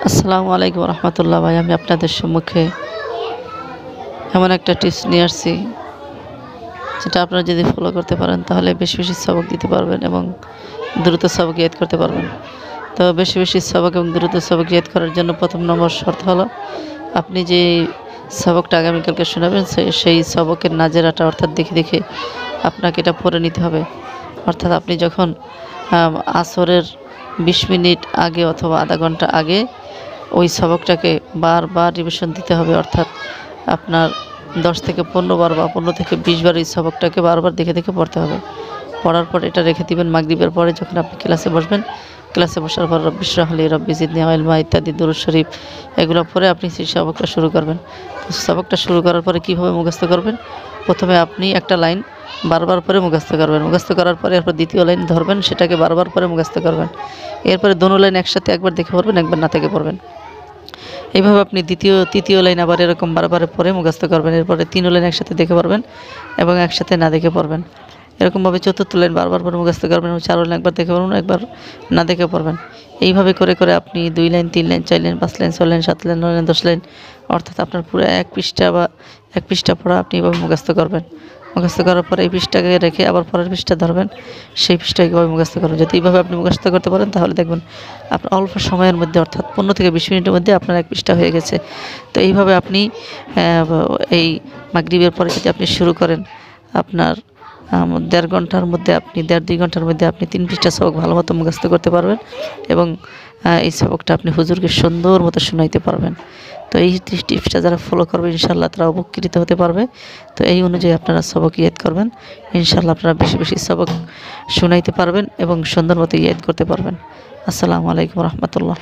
আসসালামু আলাইকুম রহমতুল্লাহ। ভাই, আমি আপনাদের সম্মুখে এমন একটা টিপস নিয়ে আসছি, যেটা আপনারা যদি ফলো করতে পারেন তাহলে বেশি বেশি সবক দিতে পারবেন এবং দ্রুত সবক ইয়াদ করতে পারবেন। তো বেশি বেশি সবক এবং দ্রুত সবক ইয়াদ করার জন্য প্রথম নম্বর শর্ত হলো, আপনি যে সবকটা আগামীকালকে শোনাবেন সেই সবকের নাজেরাটা অর্থাৎ দেখে দেখে আপনাকে এটা পড়ে নিতে হবে। অর্থাৎ আপনি যখন আসরের 20 মিনিট আগে অথবা আধা ঘন্টা আগে ওই সবকটাকে বারবার রিভিশন দিতে হবে। অর্থাৎ আপনার 10 থেকে 15 বার বা 15 থেকে 20 বার এই সবকটাকে বারবার দেখে দেখে পড়তে হবে। পড়ার পর এটা রেখে দিবেন। মাগরিবের পরে যখন আপনি ক্লাসে বসবেন, ক্লাসে বসার পর রব্বি ইশরাহ লি, রব্বি জিদনি ইলমা ইত্যাদি দুরূদ শরীফ এগুলো পড়ে আপনি সেই সবকটা শুরু করবেন। সবকটা শুরু করার পরে কীভাবে মুখস্থ করবেন? প্রথমে আপনি একটা লাইন বারবার পরে মুখস্থ করবেন। মুখস্থ করার পরে এরপর দ্বিতীয় লাইন ধরবেন, সেটাকে বারবার পরে মুখস্থ করবেন। এরপরে দোনো লাইন একসাথে একবার দেখে পড়বেন, একবার না থেকে পড়বেন। এইভাবে আপনি তৃতীয় লাইন আবার এরকম বারবার পরে মুখস্থ করবেন। এরপরে 3 লাইন একসাথে দেখে পড়বেন এবং একসাথে না দেখে পড়বেন। এরকমভাবে চতুর্থ লাইন বারবার পরে মুখস্থ করবেন এবং 4 লাইন একবার দেখে পড়বেন, একবার না দেখে পড়বেন। এইভাবে করে করে আপনি 2 line, 3 line, 4 line, 5 line, 6 line, 7 line, 9 line, 10 line অর্থাৎ আপনার পুরো 1 পৃষ্ঠা বা 1 পৃষ্ঠা পড়া আপনি এভাবে মুখস্থ করবেন। মুখস্থ করার পরে এই পৃষ্ঠাকে রেখে আবার পরের পৃষ্ঠা ধরবেন, সেই পৃষ্ঠাকে কীভাবে মুখস্থ করবেন। যদি এইভাবে আপনি মুখস্থ করতে পারেন তাহলে দেখবেন আপনার অল্প সময়ের মধ্যে অর্থাৎ 15 থেকে 20 মিনিটের মধ্যে আপনার 1 পৃষ্ঠা হয়ে গেছে। তো এইভাবে আপনি এই মাগরিবের পরে যদি আপনি শুরু করেন, আপনার 1.5 ঘন্টার মধ্যে আপনি 1.5-2 ঘন্টার মধ্যে আপনি 3 পৃষ্ঠা সবক ভালো মতো মুখস্থ করতে পারবেন এবং এই সবকটা আপনি হুজুরকে সুন্দর মতো শোনাইতে পারবেন। তো এই টিপসটা যারা ফলো করবে ইনশাআল্লাহ তারা উপকৃত হতে পারবে। তো এই অনুযায়ী আপনারা সবক ইয়াদ করবেন। ইনশাআল্লাহ আপনারা বেশি বেশি সবক শোনাইতে পারবেন এবং সুন্দর মতো ইয়াদ করতে পারবেন। আসসালামু আলাইকুম রহমতুল্লাহ।